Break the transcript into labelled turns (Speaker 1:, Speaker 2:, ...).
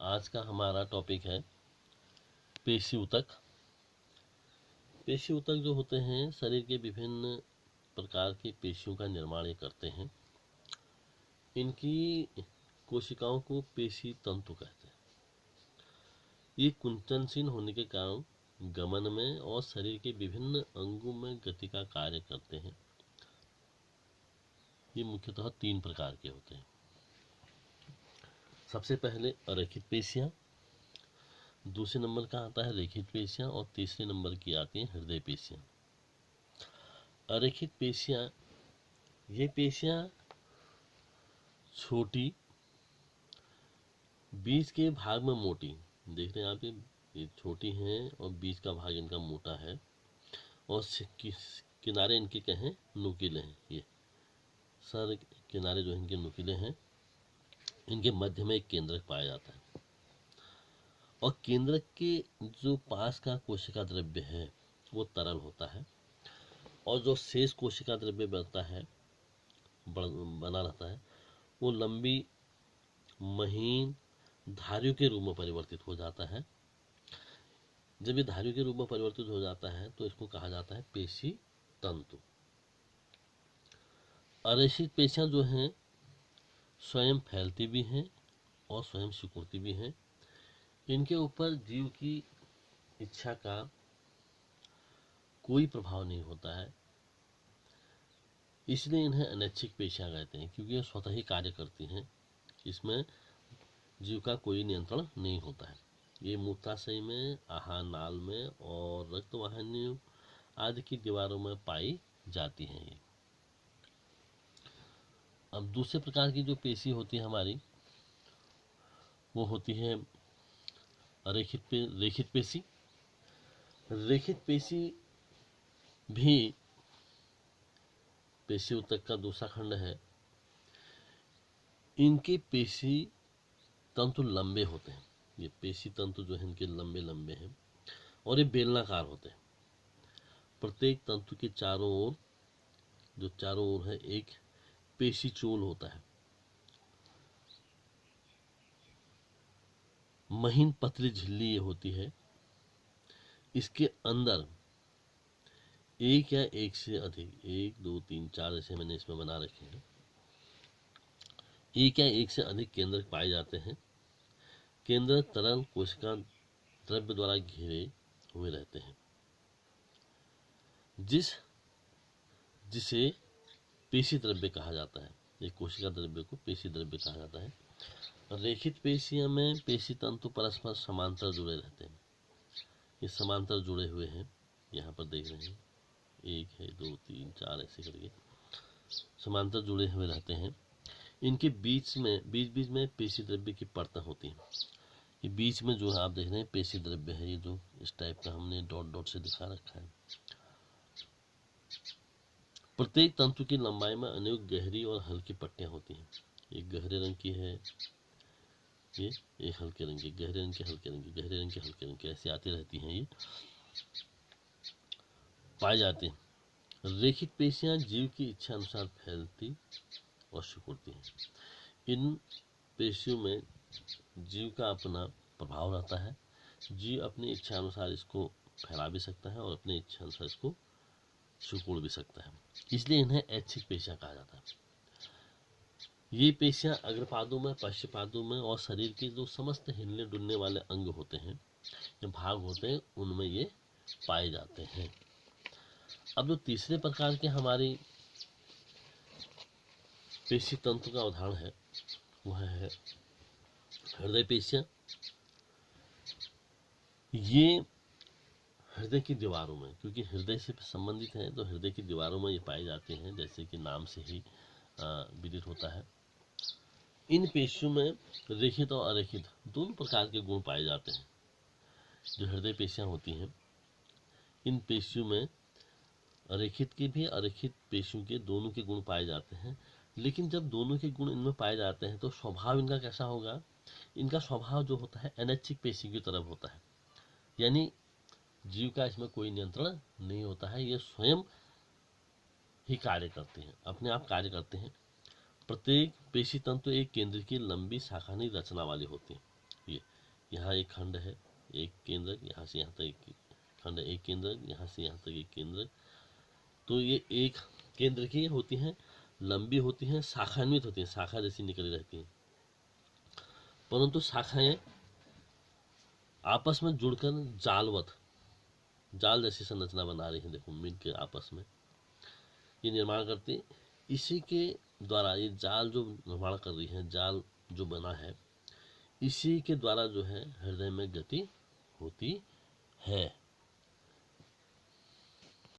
Speaker 1: आज का हमारा टॉपिक है पेशी ऊतक। पेशी ऊतक जो होते हैं शरीर के विभिन्न प्रकार की पेशियों का निर्माण ये करते हैं। इनकी कोशिकाओं को पेशी तंतु कहते हैं। ये कुंचनशील होने के कारण गमन में और शरीर के विभिन्न अंगों में गति का कार्य करते हैं। ये मुख्यतः 3 प्रकार के होते हैं। सबसे पहले अरेखित पेशियां, दूसरे नंबर का आता है रेखित पेशियां और तीसरे नंबर की आती है हृदय पेशियां। अरेखित पेशियां, ये पेशियां छोटी, बीच के भाग में मोटी, देख रहे हैं आप, ये छोटी हैं और बीच का भाग इनका मोटा है और किनारे इनके कहें नुकीले हैं। ये सर किनारे जो इनके नुकीले हैं, इनके मध्य में एक केंद्रक पाया जाता है और केंद्रक के जो पास का कोशिका द्रव्य है वो तरल होता है और जो शेष कोशिका द्रव्य बना रहता है वो लंबी महीन धारियों के रूप में परिवर्तित हो जाता है। जब ये धारियों के रूप में परिवर्तित हो जाता है तो इसको कहा जाता है पेशी तंतु। अरेखित पेशियां जो हैं स्वयं फैलती भी हैं और स्वयं सिकुड़ती भी हैं। इनके ऊपर जीव की इच्छा का कोई प्रभाव नहीं होता है, इसलिए इन्हें अनैच्छिक पेशियां कहते हैं, क्योंकि ये स्वतः ही कार्य करती हैं। इसमें जीव का कोई नियंत्रण नहीं होता है। ये मूत्राशय में, आहार नाल में और रक्त वाहिनियों आदि की दीवारों में पाई जाती हैं। ये अब दूसरे प्रकार की जो पेशी होती है हमारी, वो होती है रेखित पेशी। रेखित पेशी भी पेशी ऊतक का दूसरा खंड है। इनके पेशी तंतु लंबे होते हैं। ये पेशी तंतु जो है इनके लंबे लंबे हैं और ये बेलनाकार होते हैं। प्रत्येक तंतु के चारों ओर है एक पेशी चोल होता है। महीन पतली झिल्ली ये होती है। इसके अंदर एक या एक से अधिक, 1 2 3 4 ऐसे मैंने इसमें बना रखे हैं, एक या एक से अधिक केंद्रक पाए जाते हैं। केंद्र तरल कोशिका द्रव्य द्वारा घिरे हुए रहते हैं, जिसे पेशी द्रव्य कहा जाता है। एक कोशिका द्रव्य को पेशी द्रव्य कहा जाता है। रेखित पेशियों में पेशी तंतु परस्पर समांतर जुड़े रहते हैं। ये समांतर जुड़े हुए हैं, यहाँ पर देख रहे हैं, 1 है 2 3 4 ऐसे करके समांतर जुड़े हुए रहते हैं। इनके बीच में पेशी द्रव्य की परतें होती हैं। ये बीच में जो है आप देख रहे हैं पेशी द्रव्य है, ये जो इस टाइप का हमने डॉट डॉट से दिखा रखा है। प्रत्येक तंतु की लंबाई में अनेक गहरी और हल्की पट्टियां होती हैं। एक गहरे रंग की है, ये एक हल्के रंग की, गहरे रंग की, हल्के रंग की, गहरे रंग की, हल्के रंग की, ऐसे आती रहती हैं। ये पाए जाते हैं। रेखित पेशियां जीव की इच्छा अनुसार फैलती और सिकुड़ती हैं। इन पेशियों में जीव का अपना प्रभाव रहता है। जीव अपनी इच्छा अनुसार इसको फैला भी सकता है और अपनी इच्छा अनुसार इसको सिकुड़ भी सकता है, इसलिए इन्हें ऐच्छिक पेशियां कहा जाता है। ये पेशियां अग्रपादों में, पश्चपादों में और शरीर के जो समस्त हिलने डुलने वाले अंग होते हैं या भाग होते हैं उनमें ये पाए जाते हैं। अब जो तीसरे प्रकार के हमारी पेशी तंत्र का उदाहरण है वह है हृदय पेशियां। ये हृदय की दीवारों में, क्योंकि हृदय से संबंधित है तो हृदय की दीवारों में ये पाए जाते हैं, जैसे कि नाम से ही विदित होता है। इन पेशियों में रेखित और अरेखित दोनों प्रकार के गुण पाए जाते हैं। जो हृदय पेशियां होती हैं, इन पेशियों में अरेखित के भी, अरेखित पेशियों के दोनों के गुण पाए जाते हैं। लेकिन जब दोनों के गुण इनमें पाए जाते हैं तो स्वभाव इनका कैसा होगा? इनका स्वभाव जो होता है अनैच्छिक पेशी की तरफ होता है, यानी जीव का इसमें कोई नियंत्रण नहीं होता है। ये स्वयं ही कार्य करते हैं, अपने आप कार्य करते हैं। प्रत्येक पेशी तंतु एक केंद्र की लंबी शाखानी रचना वाली होती है। ये यहाँ एक खंड है, एक केंद्रक, यहाँ से यहाँ तक एक खंड, एक केंद्रक, यहाँ से यहाँ तक एक केंद्रक। तो ये एक केंद्र की होती हैं, लंबी होती हैं, शाखान्वित होती हैं, शाखा जैसी निकली रहती हैं, परंतु शाखाएं आपस में जुड़कर जाल जैसी संरचना बना रही हैं। देखो मिल के आपस में ये निर्माण करती हैं। इसी के द्वारा ये जाल जो निर्माण कर रही है, जाल जो बना है, इसी के द्वारा जो है हृदय में गति होती है।